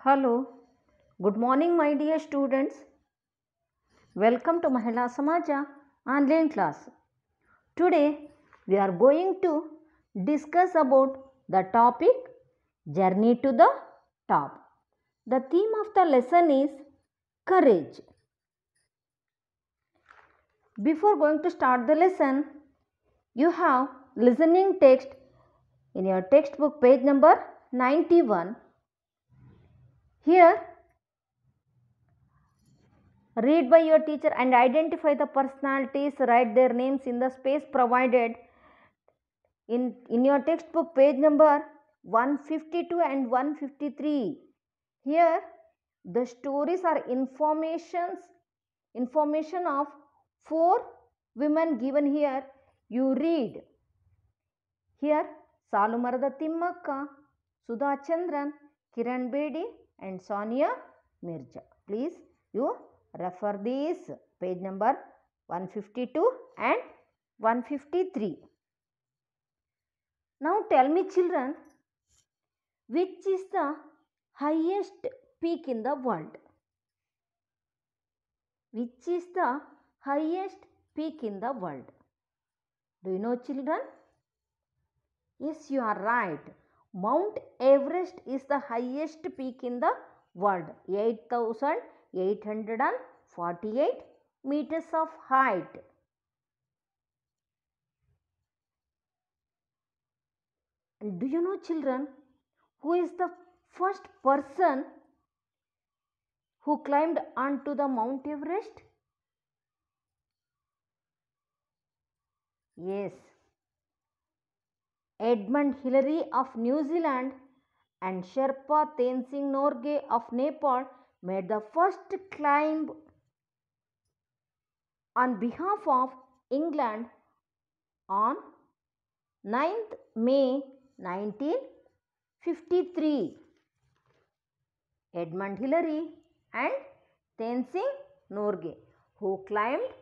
Hello, good morning, my dear students. Welcome to Mahila Samaja online class. Today we are going to discuss about the topic Journey to the Top. The theme of the lesson is courage. Before going to start the lesson, you have listening text in your textbook page number 91. Here read by your teacher and identify the personalities, write their names in the space provided in your textbook page number 152 and 153. Here the stories are information of four women given here. You read. Here Salumarada Timmakka, Sudha Chandran, Kiran Bedi and Sonia Mirza. Please you refer these page number 152 and 153. Now tell me children, which is the highest peak in the world? Which is the highest peak in the world? Do you know children? Yes, you are right. Mount Everest is the highest peak in the world. 8,848 meters of height. And do you know children, who is the first person who climbed onto the Mount Everest? Yes, Edmund Hillary of New Zealand and Sherpa Tenzing Norgay of Nepal made the first climb on behalf of England on 9th May 1953. Edmund Hillary and Tenzing Norgay, who climbed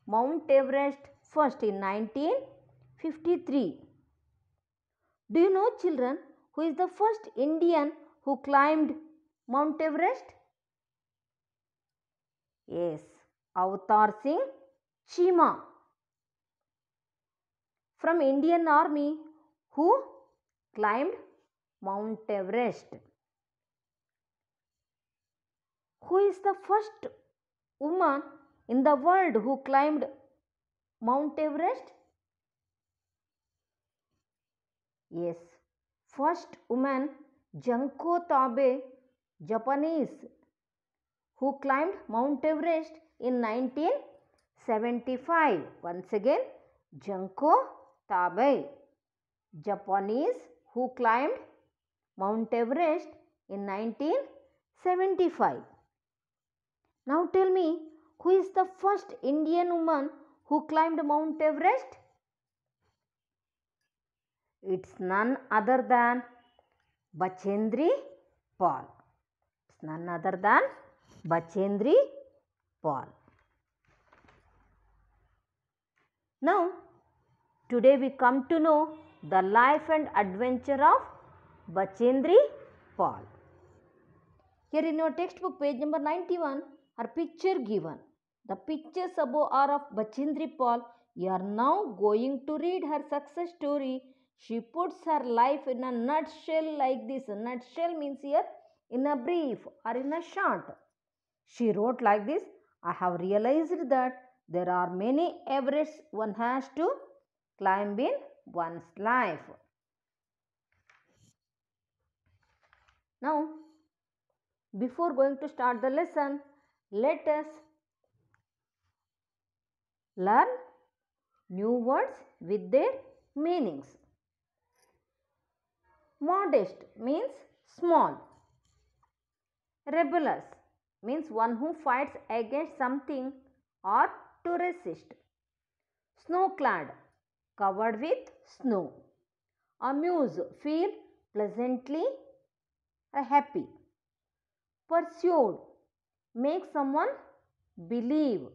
Mount Everest first in 1953. Do you know children, who is the first Indian who climbed Mount Everest? Yes, Avatar Singh Cheema from Indian Army who climbed Mount Everest. Who is the first woman in the world who climbed Mount Everest? Yes, first woman Junko Tabe, Japanese, who climbed Mount Everest in 1975. Once again, Junko Tabe, Japanese, who climbed Mount Everest in 1975. Now tell me, who is the first Indian woman who climbed Mount Everest? It's none other than Bachendri Paul. It's none other than Bachendri Paul. Now, today we come to know the life and adventure of Bachendri Paul. Here in your textbook page number 91 are picture given. The pictures above are of Bachendri Paul. You are now going to read her success story. She puts her life in a nutshell like this. A nutshell means here in a brief or in a short. She wrote like this: I have realized that there are many Everests one has to climb in one's life. Now, before going to start the lesson, let us learn new words with their meanings. Modest means small. Rebellious means one who fights against something or to resist. Snow-clad, covered with snow. Amuse, feel pleasantly happy. Pursued, make someone believe.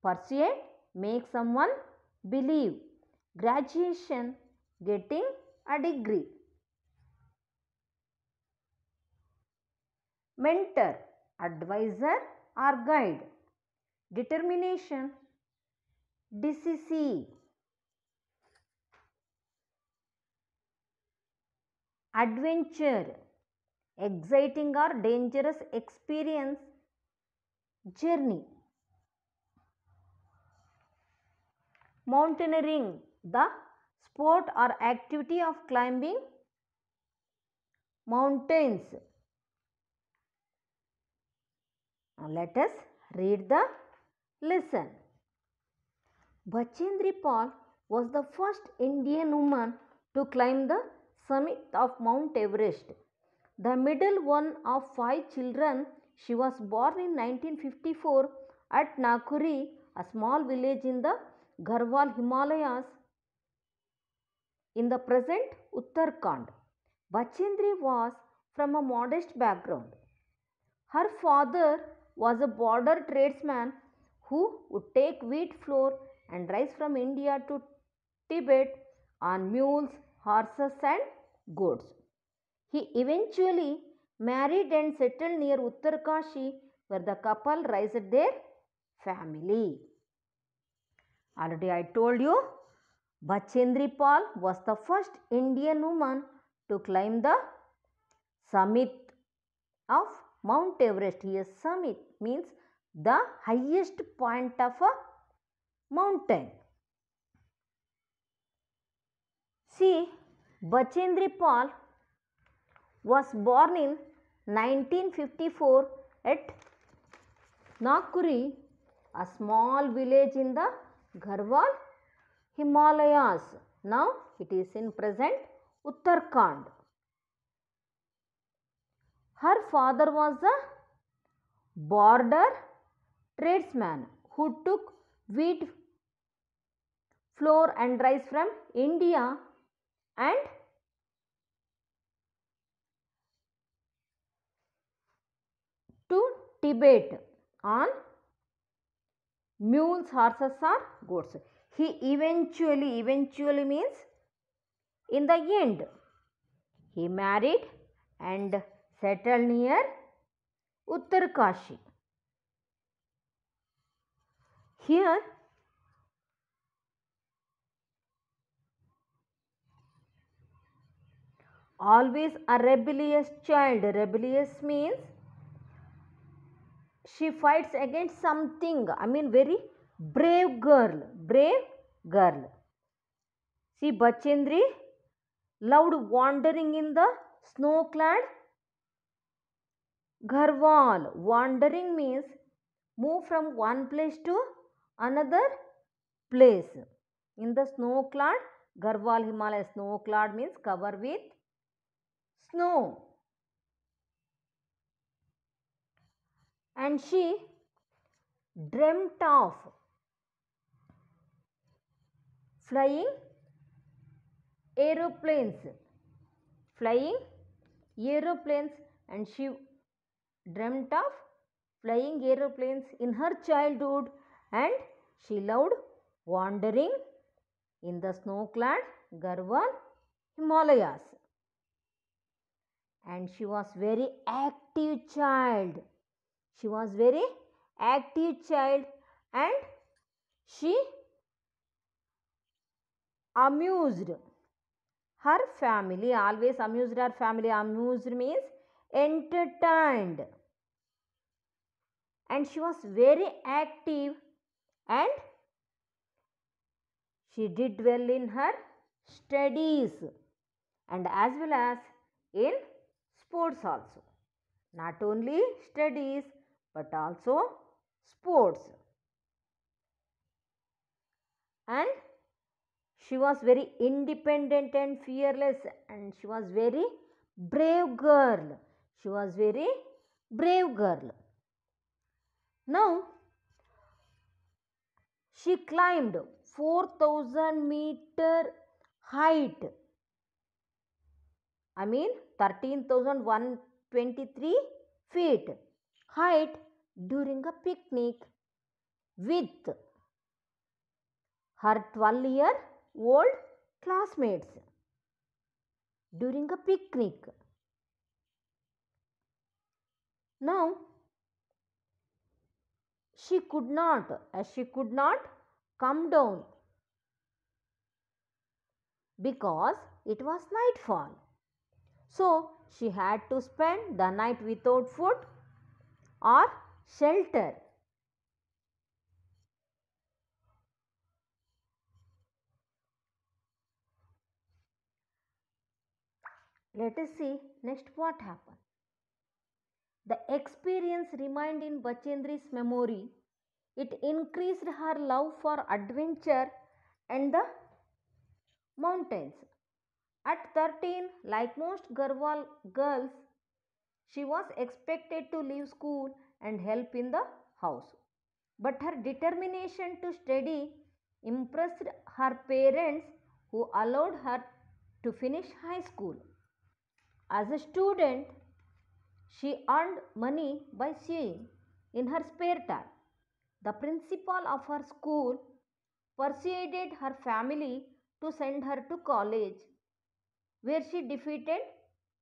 Persuade, make someone believe. Graduation, getting a degree. mentor, advisor or guide. Determination, decisive. Adventure, exciting or dangerous experience, journey. Mountaineering, the sport or activity of climbing mountains. Now let us read the lesson. Bachendri Pal was the first Indian woman to climb the summit of Mount Everest. The middle one of 5 children, she was born in 1954 at Nakuri, a small village in the Garhwal Himalayas in the present Uttarakhand. Bachendri was from a modest background. Her father was a border tradesman who would take wheat flour and rice from India to Tibet on mules, horses and goats. He eventually married and settled near Uttarkashi, where the couple raised their family. Already I told you, Bachendri Pal was the first Indian woman to climb the summit of Mount Everest. Here summit means the highest point of a mountain. See, Bachendri Pal was born in 1954 at Nakuri, a small village in the Garhwal Himalayas. Now it is in present Uttarakhand. Her father was a border tradesman who took wheat, flour and rice from India and to Tibet on mules, horses or goats. He eventually means in the end, he married and settled near Uttarkashi. Here, always a rebellious child. Rebellious means she fights against something. Very brave girl. See, Bachendri loved wandering in the snow-clad Garhwal. Wandering means move from one place to another place. In the snow-clad Garhwal Himalaya, snow-clad means covered with snow. And she dreamt of flying aeroplanes. And she dreamt of flying aeroplanes in her childhood, and she loved wandering in the snow-clad Garhwal Himalayas. And she was very active child. And she amused her family. Always amused her family. Amused means entertained. And she was very active and she did well in her studies and as well as in sports also. Not only studies but also sports. And she was very independent and fearless, and she was very brave girl. Now, she climbed 4,000-meter height. 13,123 feet height during a picnic with her 12-year-old classmates. During a picnic. Now she could not come down because it was nightfall. So she had to spend the night without food or shelter. Let us see next what happened. The experience remained in Bachendri's memory. It increased her love for adventure and the mountains. At 13, like most Garhwal girls, she was expected to leave school and help in the house. But her determination to study impressed her parents, who allowed her to finish high school. As a student, she earned money by sewing in her spare time. The principal of her school persuaded her family to send her to college, where she defeated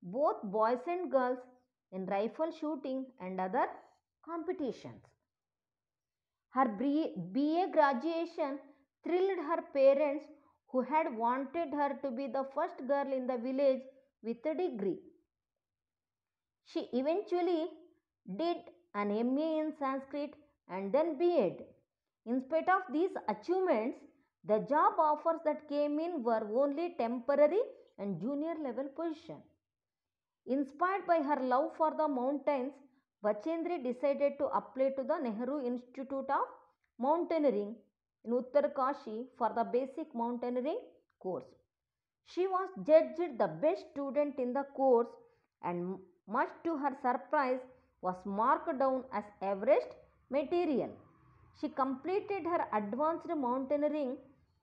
both boys and girls in rifle shooting and other competitions. Her BA graduation thrilled her parents, who had wanted her to be the first girl in the village with a degree. She eventually did an MA in Sanskrit and then B.Ed. In spite of these achievements, the job offers that came in were only temporary and junior level position. Inspired by her love for the mountains, Bachendri decided to apply to the Nehru Institute of Mountaineering in Uttarkashi for the basic mountaineering course. She was judged the best student in the course and, much to her surprise, was marked down as Everest material. She completed her advanced mountaineering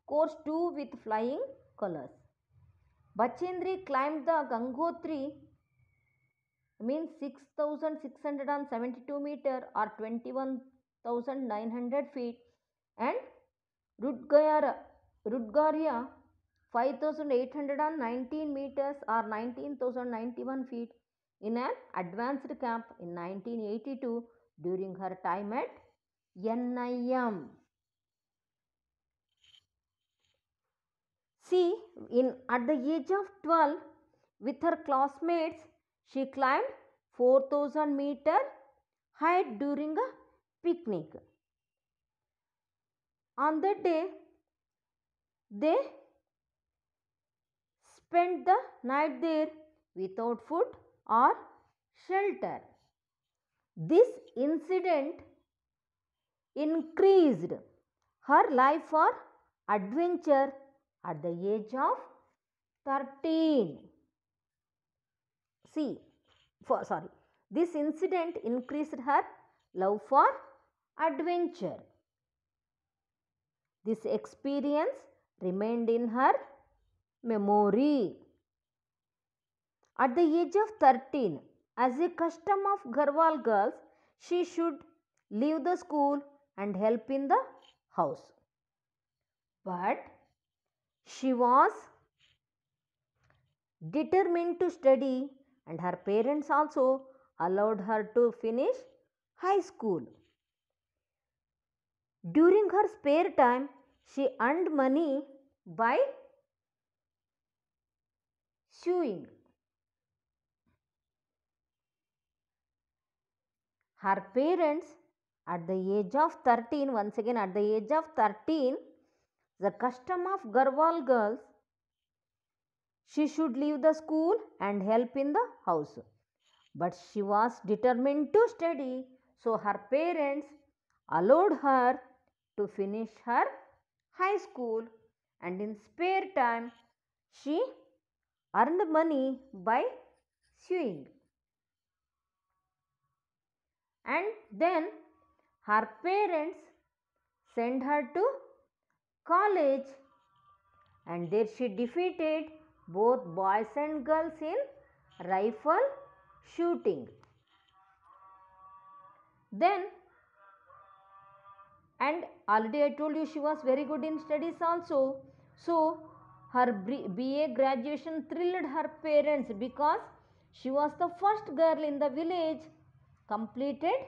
course too with flying colors. Bachendri climbed the Gangotri, means 6,672 meter or 21,900 feet, and Rudgaria 5,819 meters or 19,091 feet in an advanced camp in 1982 during her time at NIM. See, at the age of 12, with her classmates, she climbed 4,000 meter height during a picnic. On that day, they spent the night there without food or shelter. This incident increased her life for adventure at the age of 13. This incident increased her love for adventure. This experience remained in her memory. At the age of 13, as a custom of Garhwal girls, she should leave the school and help in the house. But she was determined to study, and her parents also allowed her to finish high school. During her spare time, she earned money by sewing. Her parents, at the age of 13, once again at the age of 13, the custom of Garhwal girls, she should leave the school and help in the house. But she was determined to study, so her parents allowed her to finish her high school, and in spare time she earned money by sewing. And then her parents sent her to college, and there she defeated both boys and girls in rifle shooting. Then, and already I told you she was very good in studies also. So her BA graduation thrilled her parents because she was the first girl in the village completed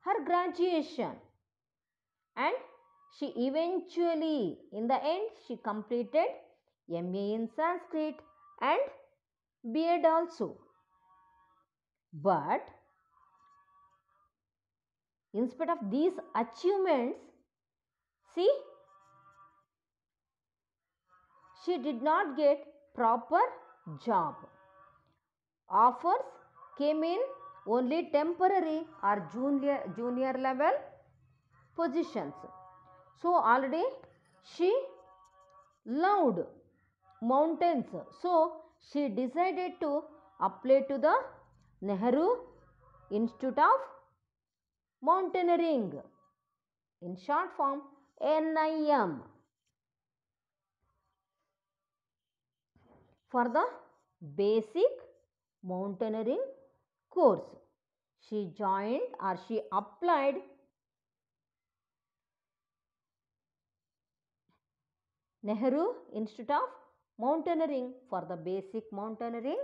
her graduation, and she eventually, in the end, she completed MA in Sanskrit and B.Ed also. But in spite of these achievements, see, she did not get proper job. Offers came in only temporary or junior level positions. So already she loved mountains. So she decided to apply to the Nehru Institute of Mountaineering, in short form NIM, for the basic mountaineering course. She joined or she applied Nehru Institute of Mountaineering for the basic mountaineering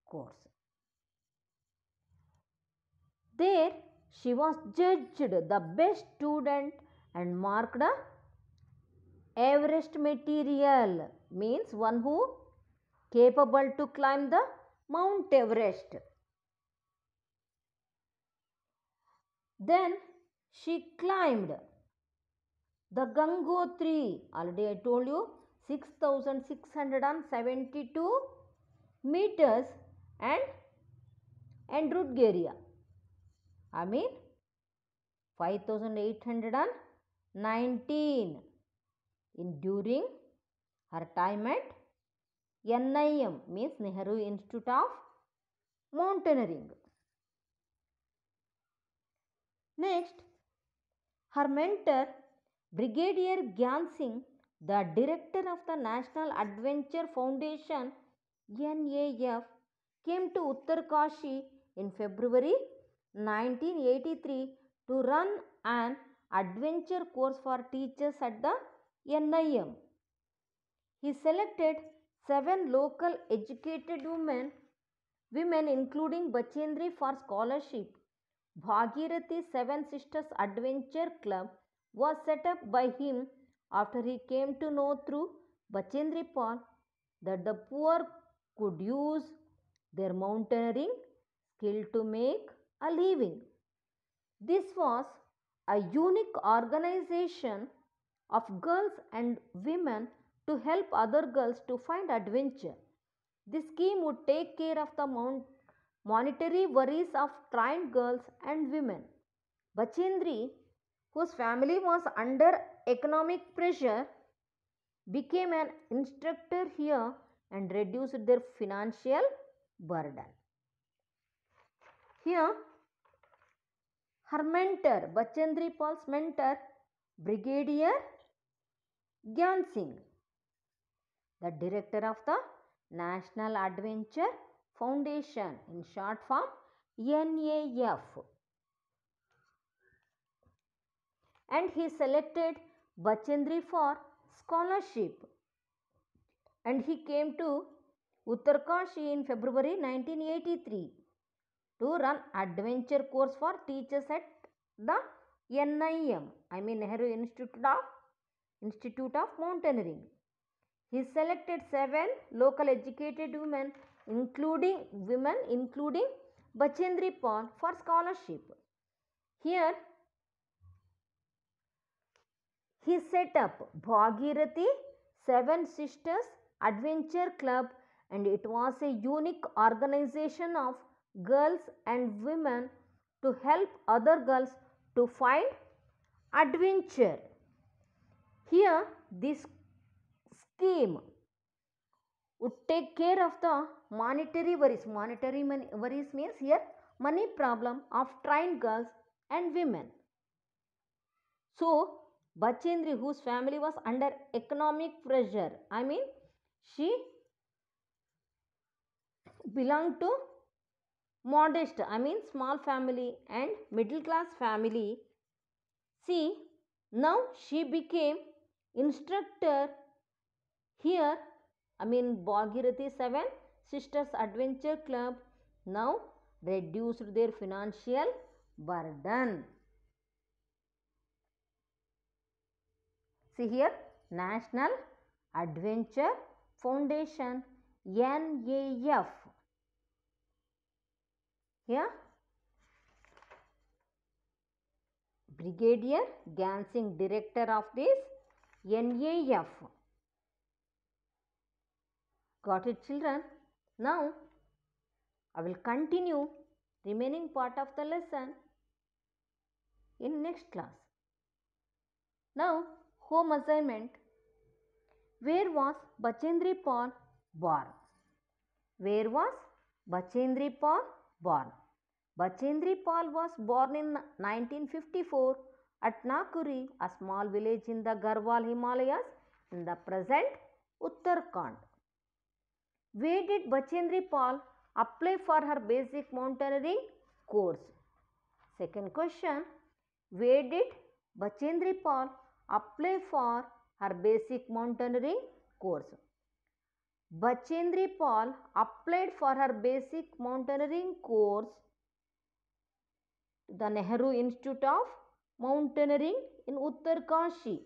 course. There she was judged the best student and marked Everest material, means one who capable to climb the Mount Everest. Then she climbed the Gangotri, already I told you, 6,672 meters, and Andrudgeria, I mean 5,819 during her time at NIM, means Nehru Institute of Mountaineering. Next, her mentor Brigadier Gyan Singh, the director of the National Adventure Foundation NAF, came to Uttarkashi in February 1983 to run an adventure course for teachers at the NIM. He selected 7 local educated women including Bachendri, for scholarship. Bhagirathi Seven Sisters Adventure Club was set up by him after he came to know through Bachendri Pal that the poor could use their mountaineering skill to make a living. This was a unique organization of girls and women to help other girls to find adventure. This scheme would take care of the monetary worries of trained girls and women. Bachendri, whose family was under economic pressure, became an instructor here and reduced their financial burden. Here, her mentor, Bachendri Pal's mentor, Brigadier Gyan Singh, the director of the National Adventure Foundation, in short form NAF, and he selected Bachendri for scholarship, and he came to Uttarkashi in February 1983 to run adventure course for teachers at the NIM, I mean Nehru Institute of Mountaineering. He selected 7 local educated women including Bachendri Pal for scholarship. Here he set up Bhagirathi Seven Sisters Adventure Club, and it was a unique organization of girls and women to help other girls to find adventure. Here this scheme would take care of the monetary worries. Monetary worries means here money problem of trained girls and women. So Bachendri, whose family was under economic pressure, I mean she belonged to modest, I mean small family and middle class family. See, now she became instructor here, I mean Bhagirathi Seven Sisters Adventure Club now reduced their financial burden. See here, National Adventure Foundation, NAF. Here, Brigadier Gansing, director of this NAF. Got it, children? Now, I will continue remaining part of the lesson in next class. Now, home assignment. Where was Bachendri Pal born? Where was Bachendri Pal born? Bachendri Pal was born in 1954 at Nakuri, a small village in the Garhwal Himalayas in the present Uttarakhand. Where did Bachendri Pal apply for her basic mountaineering course? Second question. Where did Bachendri Pal apply for her basic mountaineering course? Bachendri Pal applied for her basic mountaineering course to the Nehru Institute of Mountaineering in Uttarkashi.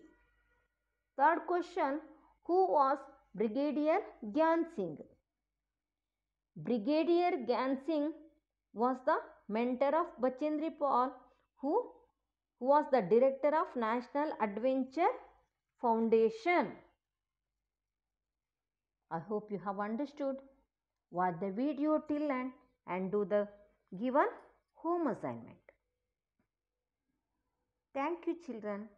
Third question. Who was Brigadier Gyan Singh? Brigadier Gyan Singh was the mentor of Bachendri Pal, who was the director of National Adventure Foundation. I hope you have understood. Watch the video till end and do the given home assignment. Thank you, children.